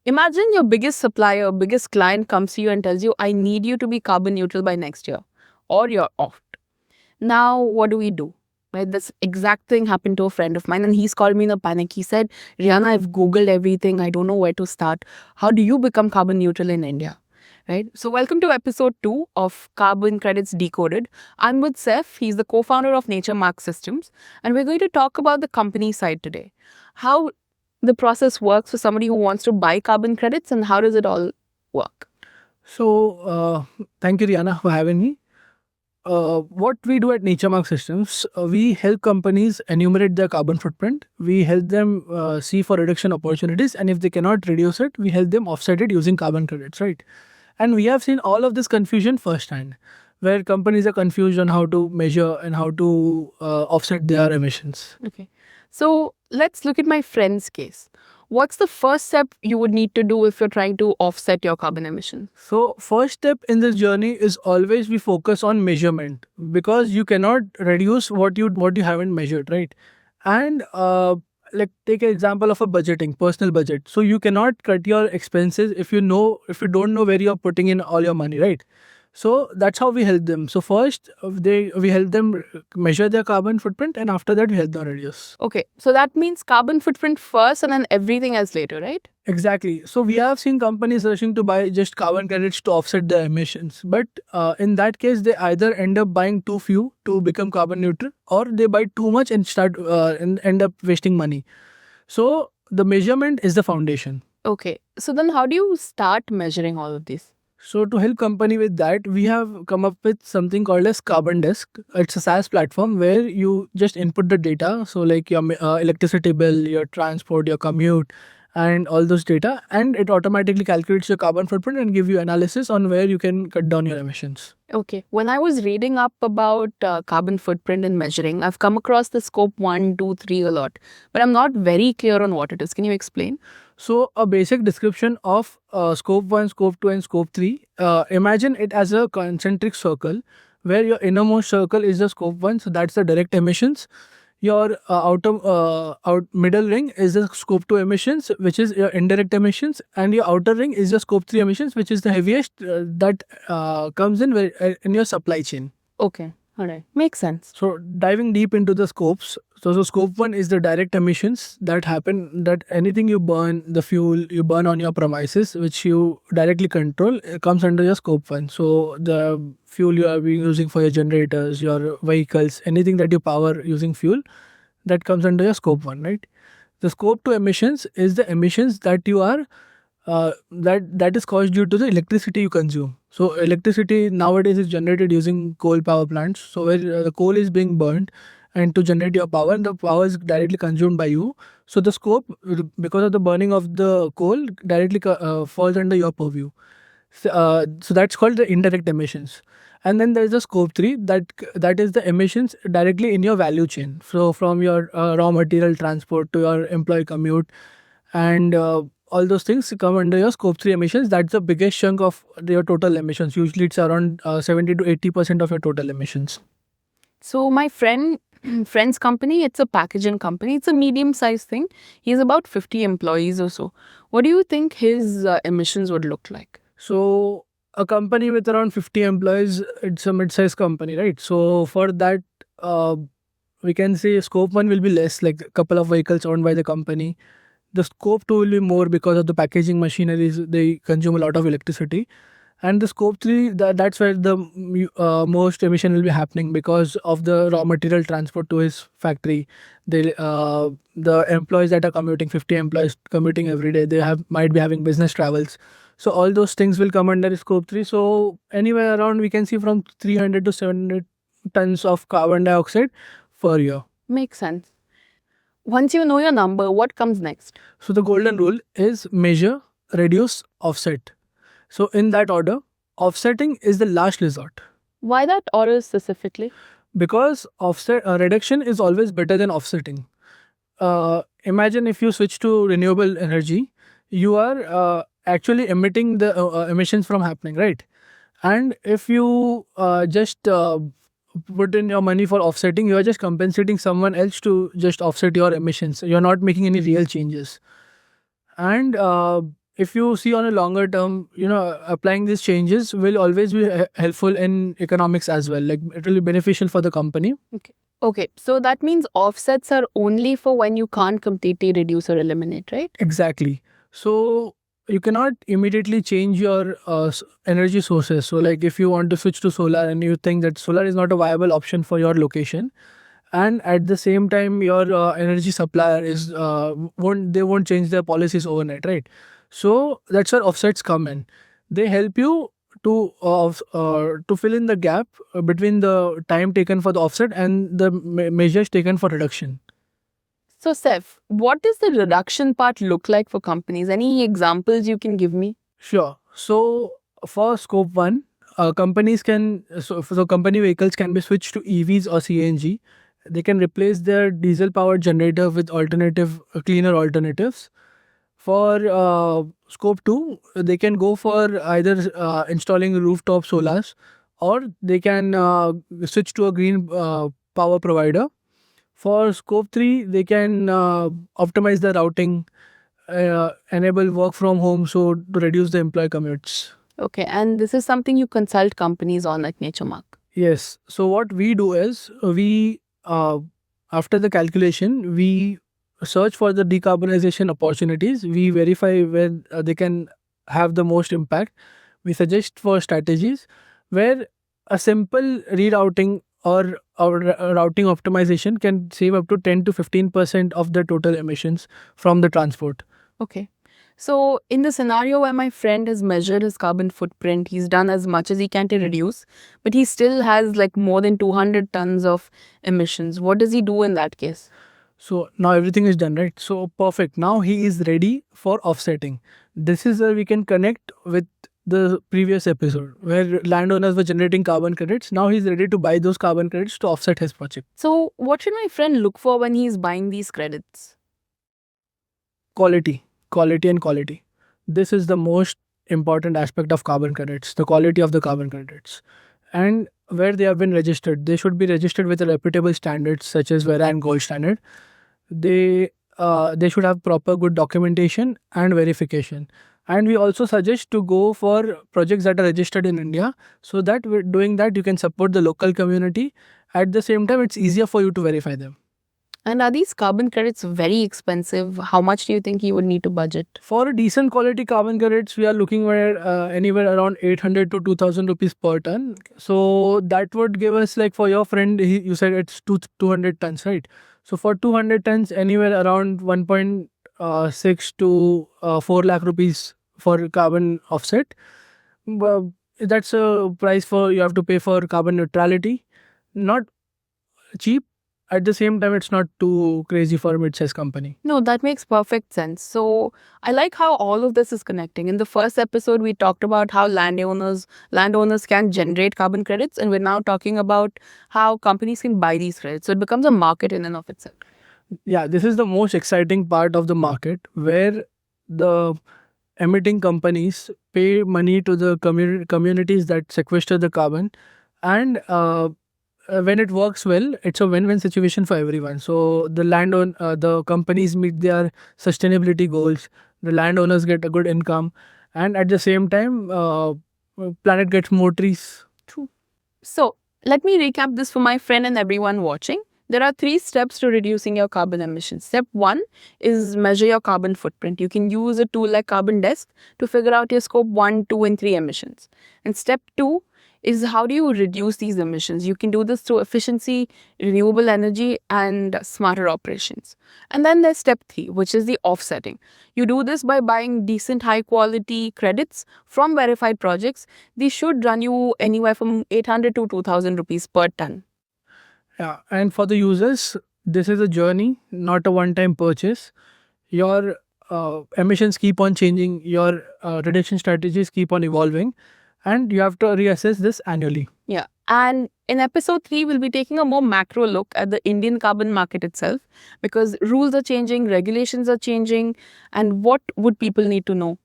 Imagine your biggest supplier, biggest client comes to you and tells you, I need you to be carbon neutral by next year, or you're off. Now, what do we do? Right? This exact thing happened to a friend of mine, and he's called me in a panic. He said, Rihanna, I've Googled everything. I don't know where to start. How do you become carbon neutral in India? Right? So, welcome to episode 2 of Carbon Credits Decoded. I'm with Seth. He's the co founder of Nature Mark Systems, and we're going to talk about the company side today. How the process works for somebody who wants to buy carbon credits, and how does it all work? So, thank you, Rihanna, for having me. What we do at NatureMark Systems, we help companies enumerate their carbon footprint. We help them see for reduction opportunities, and if they cannot reduce it, we help them offset it using carbon credits, right? And we have seen all of this confusion firsthand, where companies are confused on how to measure and how to offset their emissions. Okay. So let's look at my friend's case. What's the first step you would need to do if you're trying to offset your carbon emissions? So, first step in this journey is always we focus on measurement, because you cannot reduce what you haven't measured, right? And like, take an example of a budgeting, personal budget. So you cannot cut your expenses if you don't know where you're putting in all your money, right? So that's how we help them. So first, we help them measure their carbon footprint, and after that we help them reduce. Okay, so that means carbon footprint first and then everything else later, right? Exactly. So we have seen companies rushing to buy just carbon credits to offset their emissions. But in that case, they either end up buying too few to become carbon neutral, or they buy too much and and end up wasting money. So the measurement is the foundation. Okay, so then how do you start measuring all of these? So to help company with that, we have come up with something called as Carbon Desk. It's a SaaS platform where you just input the data. So like your electricity bill, your transport, your commute, and all those data, and it automatically calculates your carbon footprint and give you analysis on where you can cut down your emissions. Okay, when I was reading up about carbon footprint and measuring, I've come across the scope 1, 2, 3 a lot, but I'm not very clear on what it is. Can you explain? So a basic description of scope 1, scope 2, and scope 3. Imagine it as a concentric circle where your innermost circle is the scope 1, so that's the direct emissions. Your out middle ring is the scope 2 emissions, which is your indirect emissions, and your outer ring is the scope 3 emissions, which is the heaviest that comes in your supply chain. Okay, all right, makes sense. So diving deep into the scopes, so scope 1 is the direct emissions that happen, that anything you burn, the fuel you burn on your premises, which you directly control, comes under your scope 1. So the fuel you are using for your generators, your vehicles, anything that you power using fuel, that comes under your scope 1, right? The scope 2 emissions is the emissions that you are that is caused due to the electricity you consume. So electricity nowadays is generated using coal power plants. So where the coal is being burned, and to generate your power, and the power is directly consumed by you. So the scope, because of the burning of the coal, directly falls under your purview. So that's called the indirect emissions. And then there is a scope 3, that is the emissions directly in your value chain. So from your raw material transport to your employee commute, and all those things come under your scope 3 emissions. That's the biggest chunk of your total emissions. Usually it's around 70 to 80% of your total emissions. So my friend's company, it's a packaging company. It's a medium-sized thing. He has about 50 employees or so. What do you think his emissions would look like? So a company with around 50 employees, it's a mid-sized company, right? So for that, we can say scope 1 will be less, like a couple of vehicles owned by the company. The scope 2 will be more because of the packaging machineries, they consume a lot of electricity. And the scope 3, that's where the most emission will be happening, because of the raw material transport to his factory. The employees that are commuting, 50 employees commuting every day, might be having business travels. So all those things will come under scope 3. So anywhere around, we can see from 300 to 700 tons of carbon dioxide per year. Makes sense. Once you know your number, what comes next? So the golden rule is measure, reduce, offset. So in that order, offsetting is the last resort, Why that order specifically? because reduction is always better than offsetting. Imagine if you switch to renewable energy, you are actually emitting the emissions from happening, right? And if you just put in your money for offsetting, you are just compensating someone else to just offset your emissions. You're not making any real changes. And if you see on a longer term, applying these changes will always be helpful in economics as well. Like it will be beneficial for the company. Okay, so that means offsets are only for when you can't completely reduce or eliminate, right? Exactly. So you cannot immediately change your energy sources. So like if you want to switch to solar and you think that solar is not a viable option for your location, and at the same time your energy supplier is won't change their policies overnight, right? So that's where offsets come in. They help you to fill in the gap between the time taken for the offset and the measures taken for reduction. So, Seth, what does the reduction part look like for companies? Any examples you can give me? Sure. So for scope one, companies can so company vehicles can be switched to EVs or CNG. They can replace their diesel powered generator with alternative cleaner alternatives. For scope 2, they can go for either installing rooftop solars, or they can switch to a green power provider. For scope 3, they can optimize the routing, enable work from home, so to reduce the employee commutes. Okay, and this is something you consult companies on, like NatureMark. Yes. So what we do is after the calculation, we search for the decarbonization opportunities. We verify where they can have the most impact. We suggest for strategies where a simple rerouting or routing optimization can save up to 10 to 15% of the total emissions from the transport. Okay. So, in the scenario where my friend has measured his carbon footprint, he's done as much as he can to reduce, but he still has like more than 200 tons of emissions. What does he do in that case? So now everything is done, right? So perfect. Now he is ready for offsetting. This is where we can connect with the previous episode where landowners were generating carbon credits. Now he's ready to buy those carbon credits to offset his project. So, what should my friend look for when he's buying these credits? Quality, quality, and quality. This is the most important aspect of carbon credits, the quality of the carbon credits. And where they have been registered, they should be registered with a reputable standards such as Vera and Gold Standard. They should have proper good documentation and verification. And we also suggest to go for projects that are registered in India, so that with doing that you can support the local community. At the same time, it's easier for you to verify them. And are these carbon credits very expensive? How much do you think you would need to budget? For a decent quality carbon credits, we are looking at anywhere around 800 to 2000 rupees per ton. So that would give us, like for your friend, you said it's 200 tons, right? So for 200 tons, anywhere around 1.6 to 4 lakh rupees for carbon offset. Well, that's a price for you have to pay for carbon neutrality. Not cheap. At the same time, it's not too crazy for a mid-sized company. No, that makes perfect sense. So I like how all of this is connecting. In the first episode, we talked about how landowners can generate carbon credits, and we're now talking about how companies can buy these credits. So it becomes a market in and of itself. Yeah, this is the most exciting part of the market where the emitting companies pay money to the communities that sequester the carbon, and when it works well, it's a win-win situation for everyone. So the companies meet their sustainability goals, the landowners get a good income, and at the same time, planet gets more trees. True. So let me recap this for my friend and everyone watching. There are 3 steps to reducing your carbon emissions. Step 1 is measure your carbon footprint. You can use a tool like Carbon Desk to figure out your scope 1, 2, and 3 emissions. And step 2 is how do you reduce these emissions? You can do this through efficiency, renewable energy, and smarter operations. And then there's step 3, which is the offsetting. You do this by buying decent high quality credits from verified projects. These should run you anywhere from 800 to 2000 rupees per ton. Yeah, and for the users, this is a journey, not a one-time purchase. Your emissions keep on changing, your reduction strategies keep on evolving, and you have to reassess this annually. Yeah. And in episode 3, we'll be taking a more macro look at the Indian carbon market itself, because rules are changing, regulations are changing, and what would people need to know?